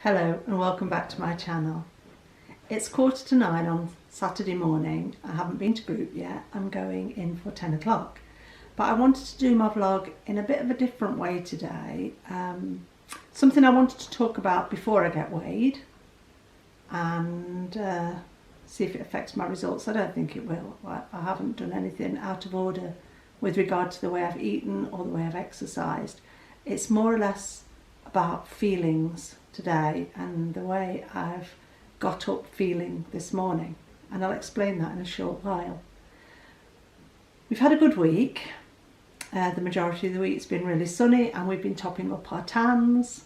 Hello and welcome back to my channel. It's 8:45 on Saturday morning. I haven't been to group yet. I'm going in for 10 o'clock. But I wanted to do my vlog in a bit of a different way today. Something I wanted to talk about before I get weighed and see if it affects my results. I don't think it will. I haven't done anything out of order with regard to the way I've eaten or the way I've exercised. It's more or less about feelings today and the way I've got up feeling this morning, and I'll explain that in a short while. We've had a good week. The majority of the week's been really sunny and we've been topping up our tans.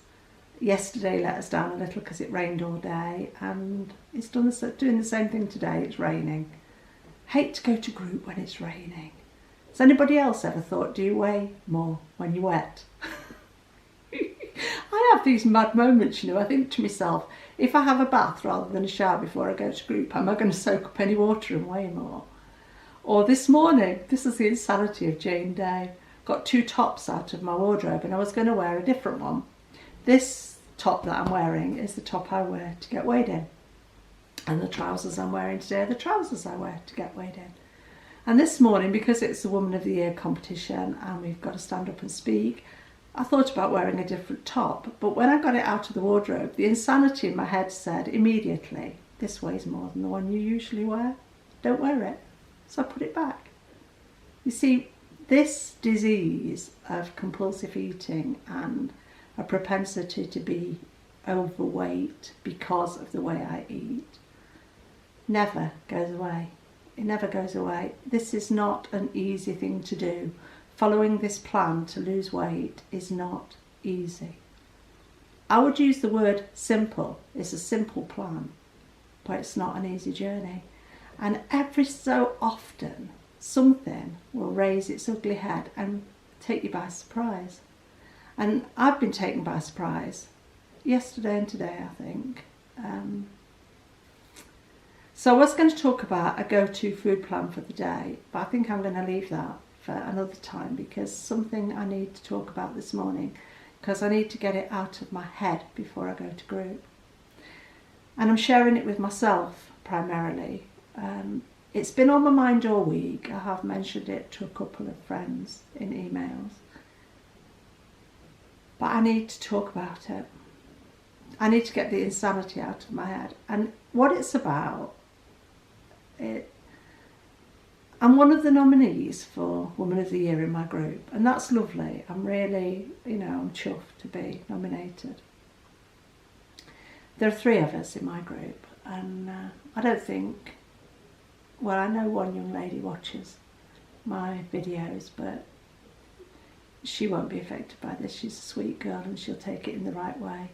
Yesterday let us down a little because it rained all day, and it's doing the same thing today. It's raining. Hate to go to group when it's raining. Has anybody else ever thought, do you weigh more when you're wet? I have these mad moments, you know. I think to myself, if I have a bath rather than a shower before I go to group, am I going to soak up any water and weigh more? Or this morning, this is the insanity of Jane Day. Got two tops out of my wardrobe and I was going to wear a different one. This top that I'm wearing is the top I wear to get weighed in. And the trousers I'm wearing today are the trousers I wear to get weighed in. And this morning, because it's the Woman of the Year competition and we've got to stand up and speak, I thought about wearing a different top, but when I got it out of the wardrobe, the insanity in my head said immediately, this weighs more than the one you usually wear. Don't wear it. So I put it back. You see, this disease of compulsive eating and a propensity to be overweight because of the way I eat never goes away. It never goes away. This is not an easy thing to do. Following this plan to lose weight is not easy. I would use the word simple. It's a simple plan, but it's not an easy journey. And every so often, something will raise its ugly head and take you by surprise. And I've been taken by surprise yesterday and today, I think. So I was going to talk about a go-to food plan for the day, but I think I'm going to leave that for another time, because something I need to talk about this morning, because I need to get it out of my head before I go to group. And I'm sharing it with myself primarily. It's been on my mind all week. I have mentioned it to a couple of friends in emails. But I need to talk about it. I need to get the insanity out of my head. And what it's about, I'm one of the nominees for Woman of the Year in my group, and that's lovely. I'm really, I'm chuffed to be nominated. There are 3 of us in my group, and I don't think, well, I know one young lady watches my videos, but she won't be affected by this. She's a sweet girl and she'll take it in the right way.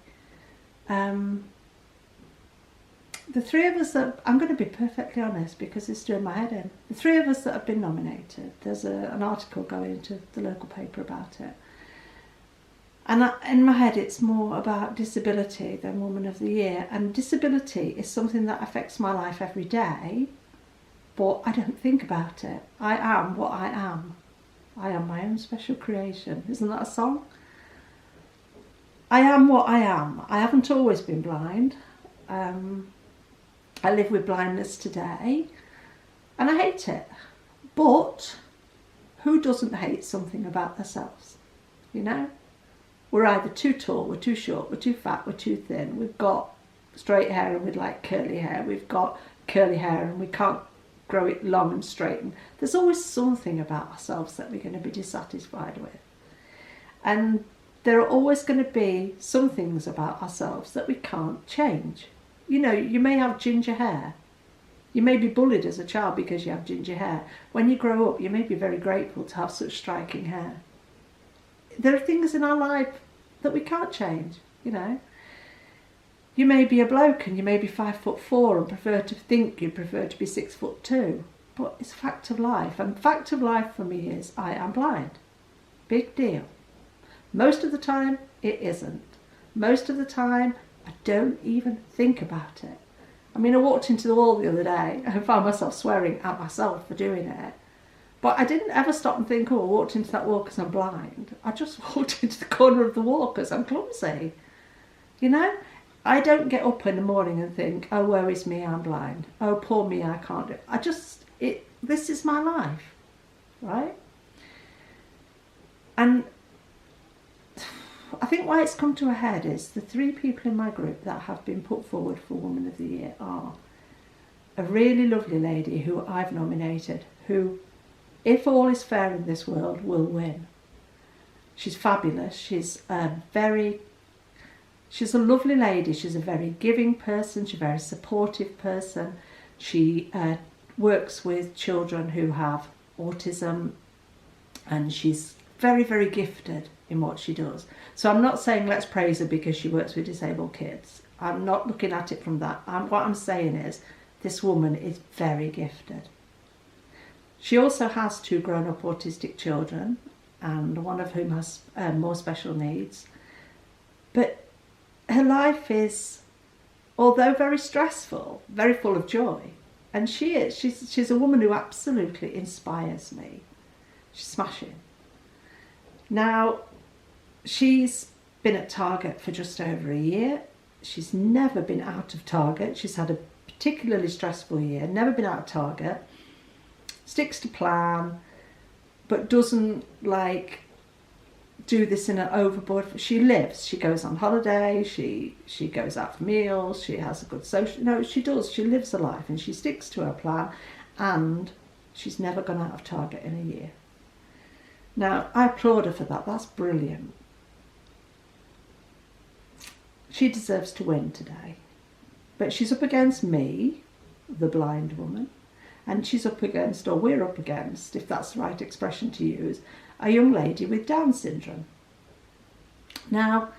The 3 of us that, I'm going to be perfectly honest because it's doing my head in. The 3 of us that have been nominated, there's an article going into the local paper about it. And in my head it's more about disability than Woman of the Year. And disability is something that affects my life every day, but I don't think about it. I am what I am. I am my own special creation. Isn't that a song? I am what I am. I haven't always been blind. I live with blindness today and I hate it. But who doesn't hate something about themselves? You know? We're either too tall, we're too short, we're too fat, we're too thin. We've got straight hair and we'd like curly hair. We've got curly hair and we can't grow it long and straighten. There's always something about ourselves that we're going to be dissatisfied with. And there are always going to be some things about ourselves that we can't change. You know, you may have ginger hair. You may be bullied as a child because you have ginger hair. When you grow up, you may be very grateful to have such striking hair. There are things in our life that we can't change, you know. You may be a bloke and you may be 5'4" and you prefer to be 6'2", but it's a fact of life. And fact of life for me is I am blind. Big deal. Most of the time it isn't. Most of the time I don't even think about it. I mean, I walked into the wall the other day and found myself swearing at myself for doing it. But I didn't ever stop and think, oh, I walked into that wall because I'm blind. I just walked into the corner of the wall because I'm clumsy. You know? I don't get up in the morning and think, oh, woe is me, I'm blind. Oh, poor me, I can't do it. This is my life, right? And I think why it's come to a head is the 3 people in my group that have been put forward for Woman of the Year are a really lovely lady who I've nominated, who, if all is fair in this world, will win. She's fabulous. She's a lovely lady. She's a very giving person. She's a very supportive person. She works with children who have autism, and she's very, very gifted in what she does. So I'm not saying let's praise her because she works with disabled kids. I'm not looking at it from that. What I'm saying is this woman is very gifted. She also has 2 grown-up autistic children, and one of whom has more special needs. But her life is, although very stressful, very full of joy. And she's a woman who absolutely inspires me. She's smashing. Now, she's been at Target for just over a year. She's never been out of Target. She's had a particularly stressful year, never been out of Target, sticks to plan, but doesn't do this in an overboard. She lives, she goes on holiday, she goes out for meals, she has a good social, no, she lives her life and she sticks to her plan, and she's never gone out of Target in a year. Now, I applaud her for that. That's brilliant. She deserves to win today. But she's up against me, the blind woman, and she's up against, or we're up against, if that's the right expression to use, a young lady with Down syndrome. Now,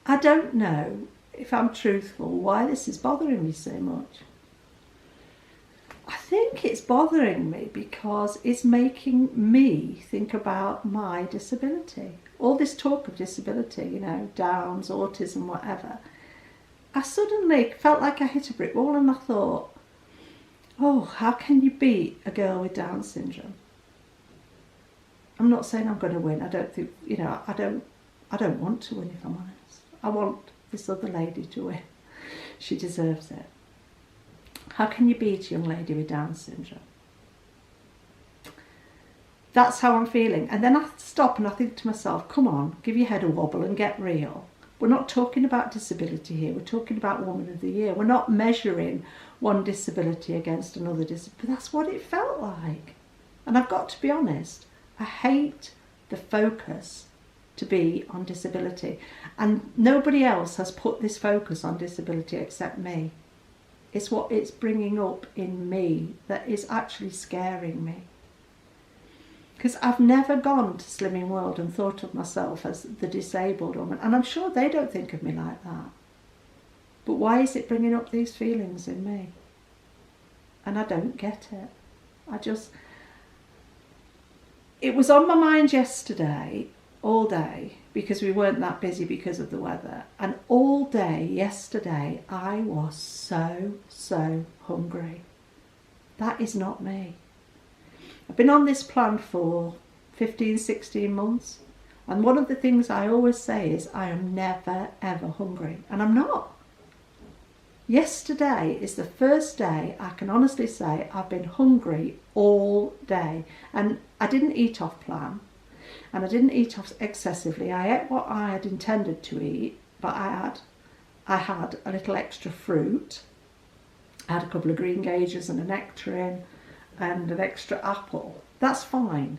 I don't know, if I'm truthful, why this is bothering me so much. I think it's bothering me because it's making me think about my disability. All this talk of disability, you know, Downs, autism, whatever. I suddenly felt like I hit a brick wall, and I thought, oh, how can you beat a girl with Down syndrome? I'm not saying I'm going to win. I don't think, you know, I don't want to win, if I'm honest. I want this other lady to win. She deserves it. How can you beat a young lady with Down syndrome? That's how I'm feeling. And then I stop and I think to myself, come on, give your head a wobble and get real. We're not talking about disability here. We're talking about Woman of the Year. We're not measuring one disability against another disability. But that's what it felt like. And I've got to be honest, I hate the focus to be on disability. And nobody else has put this focus on disability except me. It's what it's bringing up in me that is actually scaring me. Because I've never gone to Slimming World and thought of myself as the disabled woman. And I'm sure they don't think of me like that. But why is it bringing up these feelings in me? And I don't get it. It was on my mind yesterday, all day, because we weren't that busy because of the weather. And all day yesterday, I was so hungry. That is not me. I've been on this plan for 15, 16 months. And one of the things I always say is I am never, ever hungry. And I'm not. Yesterday is the first day I can honestly say I've been hungry all day. And I didn't eat off plan. And I didn't eat off excessively. I ate what I had intended to eat, but I had a little extra fruit. I had a couple of green gages and a nectarine and an extra apple. That's fine.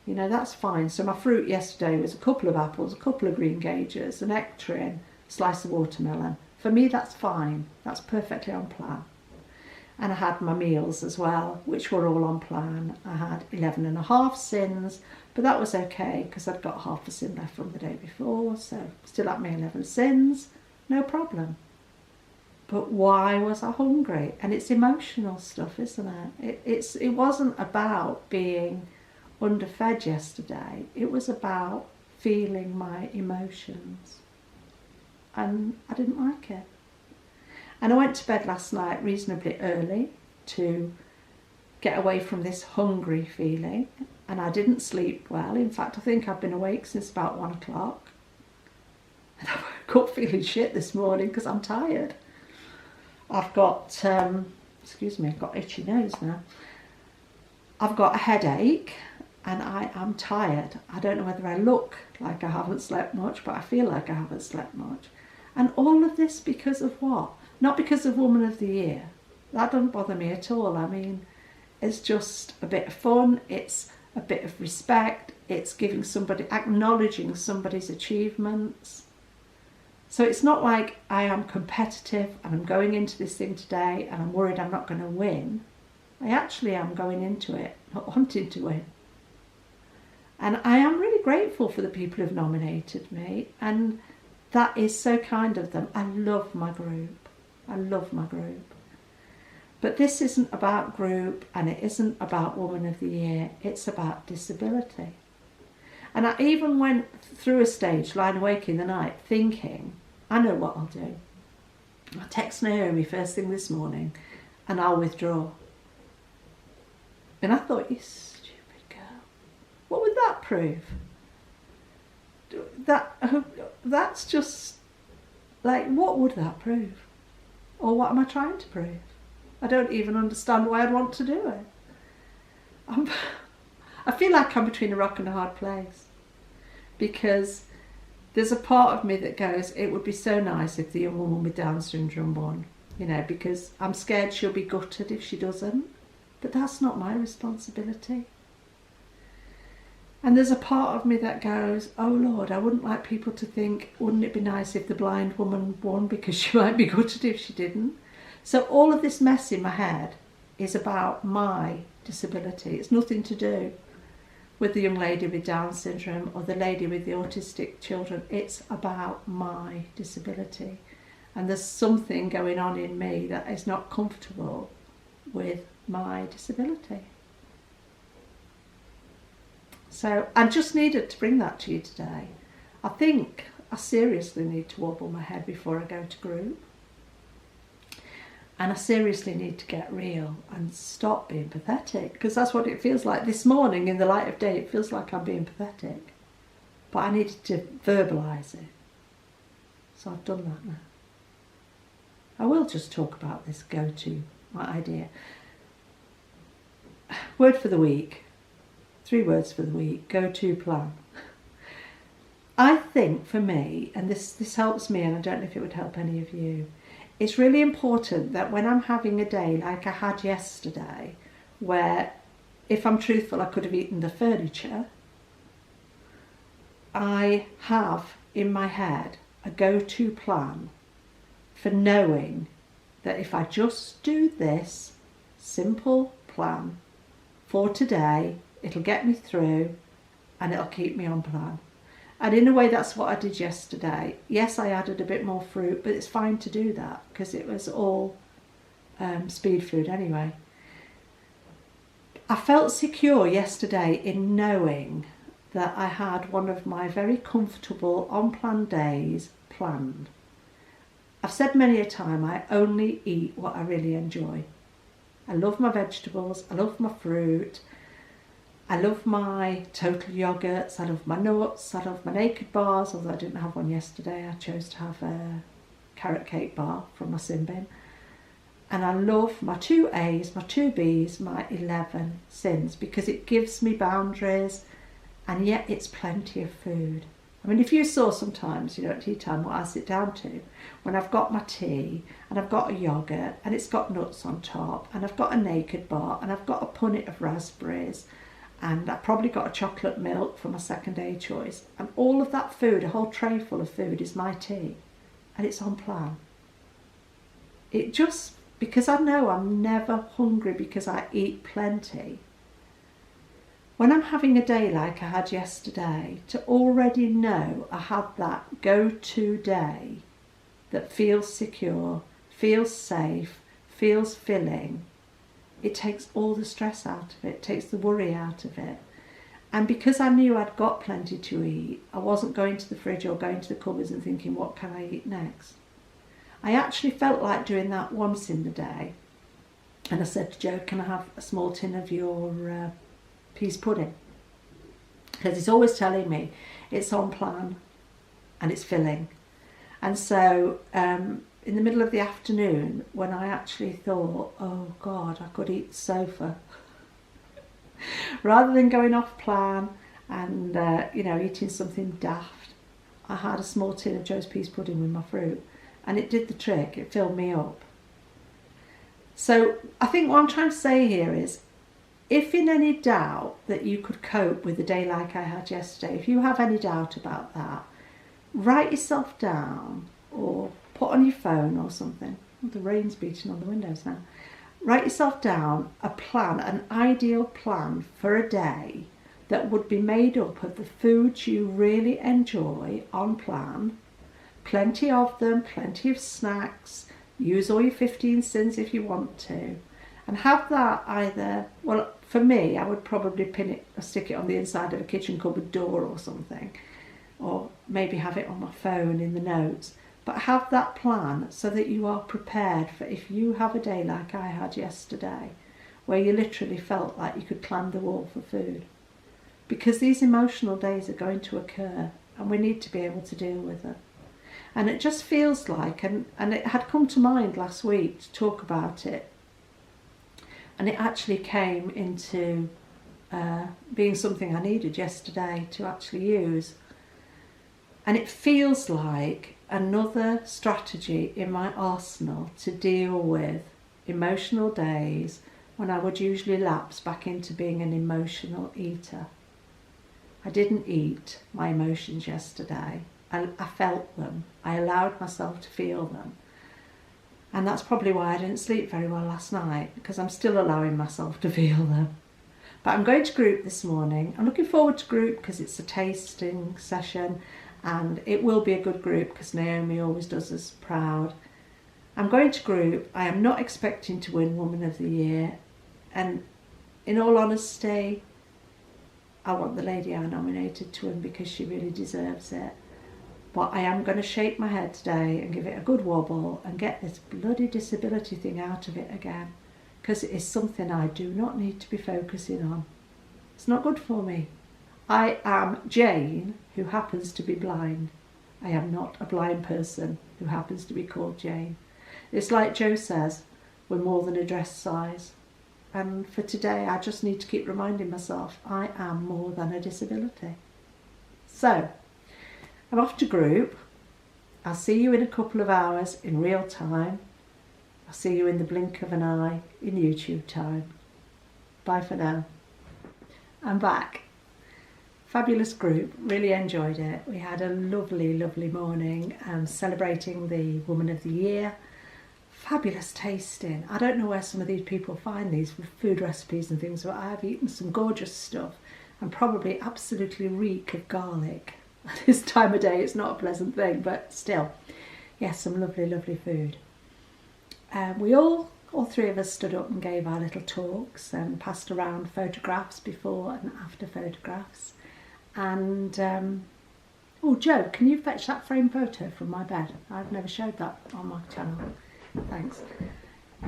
You know, that's fine. So my fruit yesterday was a couple of apples, a couple of green gages, a nectarine, a slice of watermelon. For me, that's fine. That's perfectly on plan. And I had my meals as well, which were all on plan. I had 11 and a half sins, but that was okay because I'd got half a sin left from the day before, so still at my 11 sins, no problem. But why was I hungry? And it's emotional stuff, isn't it? It wasn't about being underfed yesterday. It was about feeling my emotions. And I didn't like it. And I went to bed last night reasonably early to get away from this hungry feeling. And I didn't sleep well. In fact, I think I've been awake since about 1 o'clock. And I woke up feeling shit this morning because I'm tired. I've got, excuse me, I've got itchy nose now. I've got a headache and I am tired. I don't know whether I look like I haven't slept much, but I feel like I haven't slept much. And all of this because of what? Not because of Woman of the Year. That doesn't bother me at all. I mean, it's just a bit of fun. It's a bit of respect. It's giving somebody, acknowledging somebody's achievements. So it's not like I am competitive and I'm going into this thing today and I'm worried I'm not going to win. I actually am going into it not wanting to win. And I am really grateful for the people who've nominated me, and that is so kind of them. I love my group. I love my group. But this isn't about group and it isn't about Woman of the Year. It's about disability. And I even went through a stage, lying awake in the night, thinking, I know what I'll do. I'll text Naomi first thing this morning and I'll withdraw. And I thought, you stupid girl. What would that prove? That's just, like, what would that prove? Or what am I trying to prove? I don't even understand why I'd want to do it. I feel like I'm between a rock and a hard place, because there's a part of me that goes, it would be so nice if the young woman with Down syndrome won, you know, because I'm scared she'll be gutted if she doesn't, but that's not my responsibility. And there's a part of me that goes, oh Lord, I wouldn't like people to think, wouldn't it be nice if the blind woman won, because she might be gutted if she didn't. So all of this mess in my head is about my disability. It's nothing to do with the young lady with Down syndrome or the lady with the autistic children. It's about my disability. And there's something going on in me that is not comfortable with my disability. So I just needed to bring that to you today. I think I seriously need to wobble my head before I go to group. And I seriously need to get real and stop being pathetic, because that's what it feels like this morning in the light of day. It feels like I'm being pathetic, but I needed to verbalise it. So I've done that now. I will just talk about this go-to, my idea. Word for the week. 3 words for the week. Go-to plan. I think for me, and this helps me, and I don't know if it would help any of you, it's really important that when I'm having a day like I had yesterday, where, if I'm truthful, I could have eaten the furniture, I have in my head a go-to plan for knowing that if I just do this simple plan for today, it'll get me through and it'll keep me on plan. And in a way, that's what I did yesterday. Yes, I added a bit more fruit, but it's fine to do that because it was all speed food anyway. I felt secure yesterday in knowing that I had one of my very comfortable on-plan days planned. I've said many a time, I only eat what I really enjoy. I love my vegetables, I love my fruit, I love my total yogurts, I love my nuts, I love my naked bars, although I didn't have one yesterday. I chose to have a carrot cake bar from my sin bin. And I love my 2 A's, my 2 B's, my 11 sins, because it gives me boundaries and yet it's plenty of food. I mean, if you saw sometimes, at tea time, what I sit down to, when I've got my tea and I've got a yoghurt and it's got nuts on top and I've got a naked bar and I've got a punnet of raspberries, and I've probably got a chocolate milk for my second A choice. And all of that food, a whole tray full of food, is my tea. And it's on plan. It just, because I know I'm never hungry because I eat plenty. When I'm having a day like I had yesterday, to already know I had that go-to day that feels secure, feels safe, feels filling, it takes all the stress out of it, takes the worry out of it. And because I knew I'd got plenty to eat, I wasn't going to the fridge or going to the cupboards and thinking, what can I eat next? I actually felt like doing that once in the day. And I said to Joe, can I have a small tin of your peas pudding? Because he's always telling me it's on plan and it's filling And so in the middle of the afternoon, when I actually thought, oh God, I could eat the sofa, rather than going off plan and eating something daft, I had a small tin of Joe's Peas pudding with my fruit, and it did the trick. It filled me up. So I think what I'm trying to say here is, if in any doubt that you could cope with a day like I had yesterday, if you have any doubt about that, write yourself down or put on your phone or something. Oh, the rain's beating on the windows now. Write yourself down a plan, an ideal plan for a day that would be made up of the foods you really enjoy on plan. Plenty of them, plenty of snacks. Use all your 15 sins if you want to. And have that either, well, for me, I would probably pin it or stick it on the inside of a kitchen cupboard door or something. Or maybe have it on my phone in the notes. But have that plan so that you are prepared for if you have a day like I had yesterday, where you literally felt like you could climb the wall for food. Because these emotional days are going to occur, and we need to be able to deal with them. And it just feels like, and it had come to mind last week to talk about it, and it actually came into being something I needed yesterday to actually use. And it feels like another strategy in my arsenal to deal with emotional days when I would usually lapse back into being an emotional eater. I didn't eat my emotions yesterday. I felt them. I allowed myself to feel them. And that's probably why I didn't sleep very well last night, because I'm still allowing myself to feel them. But I'm going to group this morning. I'm looking forward to group because it's a tasting session, and it will be a good group because Naomi always does us proud. I'm going to group. I am not expecting to win Woman of the Year, and in all honesty, I want the lady I nominated to win because she really deserves it. But I am going to shake my head today and give it a good wobble and get this bloody disability thing out of it again, because it is something I do not need to be focusing on. It's not good for me. I am Jane, who happens to be blind. I am not a blind person who happens to be called Jane. It's like Joe says, we're more than a dress size. And for today, I just need to keep reminding myself I am more than a disability. So, I'm off to group. I'll see you in a couple of hours in real time. I'll see you in the blink of an eye in YouTube time. Bye for now. I'm back. Fabulous group, really enjoyed it. We had a lovely, lovely morning celebrating the Woman of the Year. Fabulous tasting. I don't know where some of these people find these food recipes and things, but I've eaten some gorgeous stuff and probably absolutely reek of garlic. At this time of day, it's not a pleasant thing, but still, yes, some lovely, lovely food. We all three of us stood up and gave our little talks and passed around photographs, before and after photographs. And, oh, Joe, can you fetch that framed photo from my bed? I've never showed that on my channel. Thanks.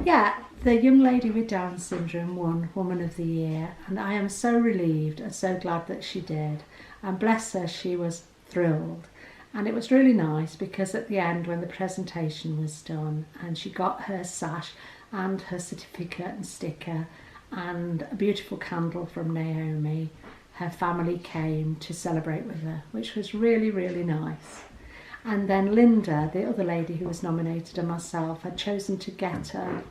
Yeah, the young lady with Down syndrome won Woman of the Year, and I am so relieved and so glad that she did. And bless her, she was thrilled. And it was really nice because at the end, when the presentation was done and she got her sash and her certificate and sticker and a beautiful candle from Naomi, her family came to celebrate with her, which was really, really nice. And then Linda, the other lady who was nominated, and myself had chosen to get her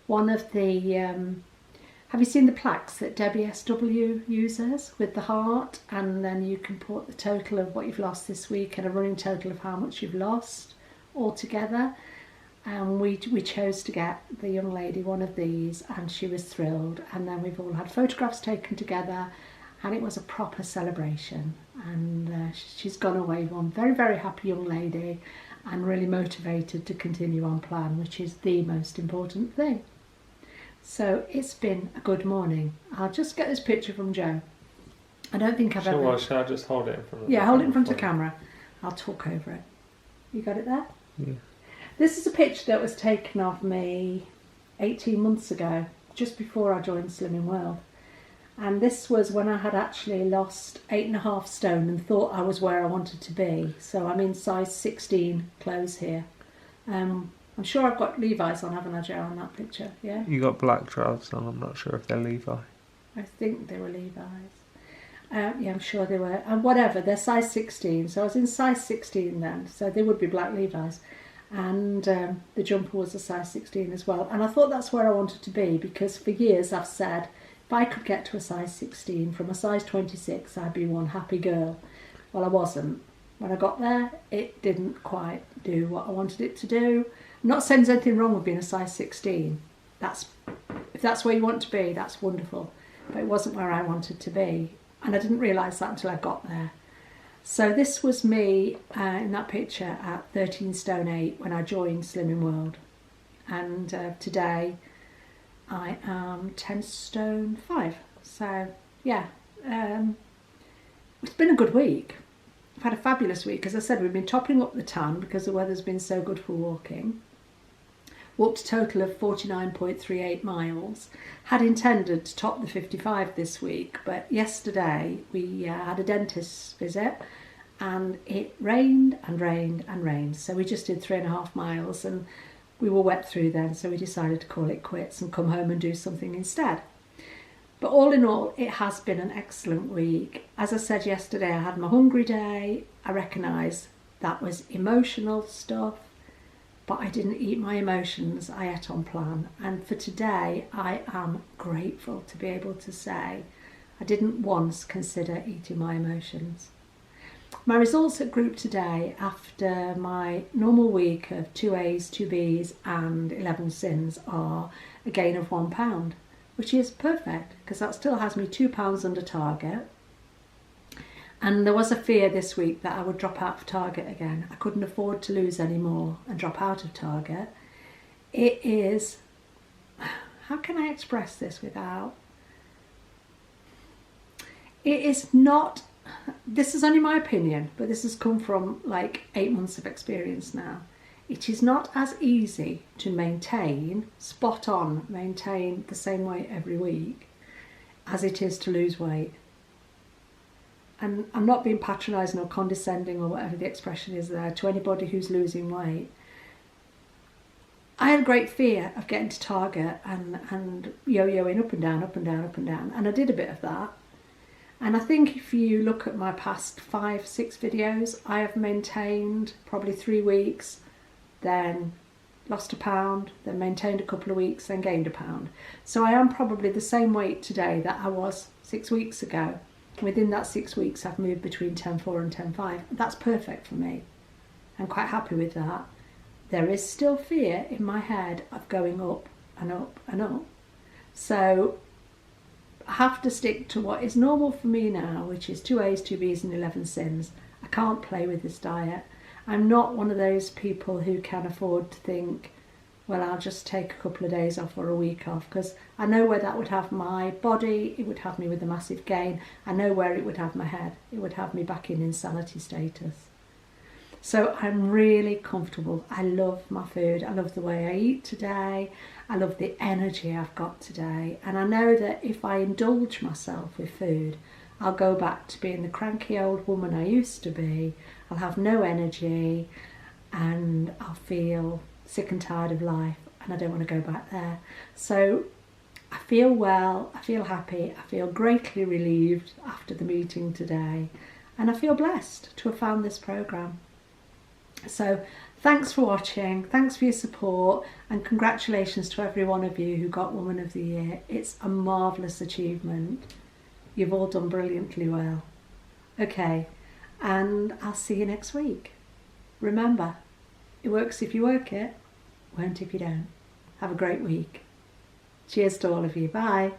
one of the have you seen the plaques that Debbie SW uses with the heart, and then you can put the total of what you've lost this week and a running total of how much you've lost altogether. And we chose to get the young lady one of these, and she was thrilled. And then we've all had photographs taken together, and it was a proper celebration. And she's gone away one very, very happy young lady and really motivated to continue on plan, which is the most important thing. So it's been a good morning. I'll just get this picture from Joe. I don't think I've ever... Shall I just hold it in front of Yeah, hold it in front of the camera. I'll talk over it. You got it there? Yeah. This is a picture that was taken of me 18 months ago, just before I joined Slimming World. And this was when I had actually lost 8.5 stone and thought I was where I wanted to be. So I'm in size 16 clothes here. I'm sure I've got Levi's on, haven't I, Joe, on that picture? Yeah? You got black trousers on, I'm not sure if they're Levi. I think they were Levi's. Yeah, I'm sure they were. And whatever, they're size 16. So I was in size 16 then. So they would be black Levi's. And the jumper was a size 16 as well. And I thought that's where I wanted to be, because for years I've said if I could get to a size 16 from a size 26, I'd be one happy girl. Well, I wasn't. When I got there, it didn't quite do what I wanted it to do. I'm not saying there's anything wrong with being a size 16. If that's where you want to be, that's wonderful. But it wasn't where I wanted to be. And I didn't realise that until I got there. So this was me in that picture at 13 stone 8 when I joined Slimming World. And today I am 10 stone 5. So yeah, it's been a good week. I've had a fabulous week. As I said, we've been topping up the ton because the weather's been so good for walking. Walked a total of 49.38 miles. Had intended to top the 55 this week, but yesterday we had a dentist's visit and it rained and rained and rained. So we just did 3.5 miles and we were wet through then, so we decided to call it quits and come home and do something instead. But all in all, it has been an excellent week. As I said yesterday, I had my hungry day. I recognise that was emotional stuff, but I didn't eat my emotions. I ate on plan. And for today, I am grateful to be able to say I didn't once consider eating my emotions. My results at group today, after my normal week of 2 A's, 2 B's and 11 sins, are a gain of £1, which is perfect because that still has me £2 under target. And there was a fear this week that I would drop out of target again. I couldn't afford to lose any more and drop out of target. It is, how can I express this without, it is not, this is only my opinion, but this has come from like 8 months of experience now. It is not as easy to maintain, spot on, maintain the same weight every week as it is to lose weight. And I'm not being patronising or condescending or whatever the expression is there to anybody who's losing weight. I had a great fear of getting to target and yo-yoing up and down, up and down, up and down. And I did a bit of that. And I think if you look at my past 5, 6 videos, I have maintained probably 3 weeks, then lost £1, then maintained a couple of weeks, then gained £1. So I am probably the same weight today that I was 6 weeks ago. Within that 6 weeks, I've moved between 10.4 and 10.5. That's perfect for me. I'm quite happy with that. There is still fear in my head of going up and up and up. So I have to stick to what is normal for me now, which is 2 A's, 2 B's and 11 sins. I can't play with this diet. I'm not one of those people who can afford to think, well, I'll just take a couple of days off or a week off, because I know where that would have my body. It would have me with a massive gain. I know where it would have my head. It would have me back in insanity status. So I'm really comfortable. I love my food. I love the way I eat today. I love the energy I've got today. And I know that if I indulge myself with food, I'll go back to being the cranky old woman I used to be. I'll have no energy and I'll feel sick and tired of life, and I don't want to go back there. So I feel well, I feel happy, I feel greatly relieved after the meeting today, and I feel blessed to have found this programme. So thanks for watching, thanks for your support, and congratulations to every one of you who got Woman of the Year. It's a marvellous achievement. You've all done brilliantly well. Okay, and I'll see you next week. Remember, it works if you work it, won't if you don't. Have a great week. Cheers to all of you. Bye.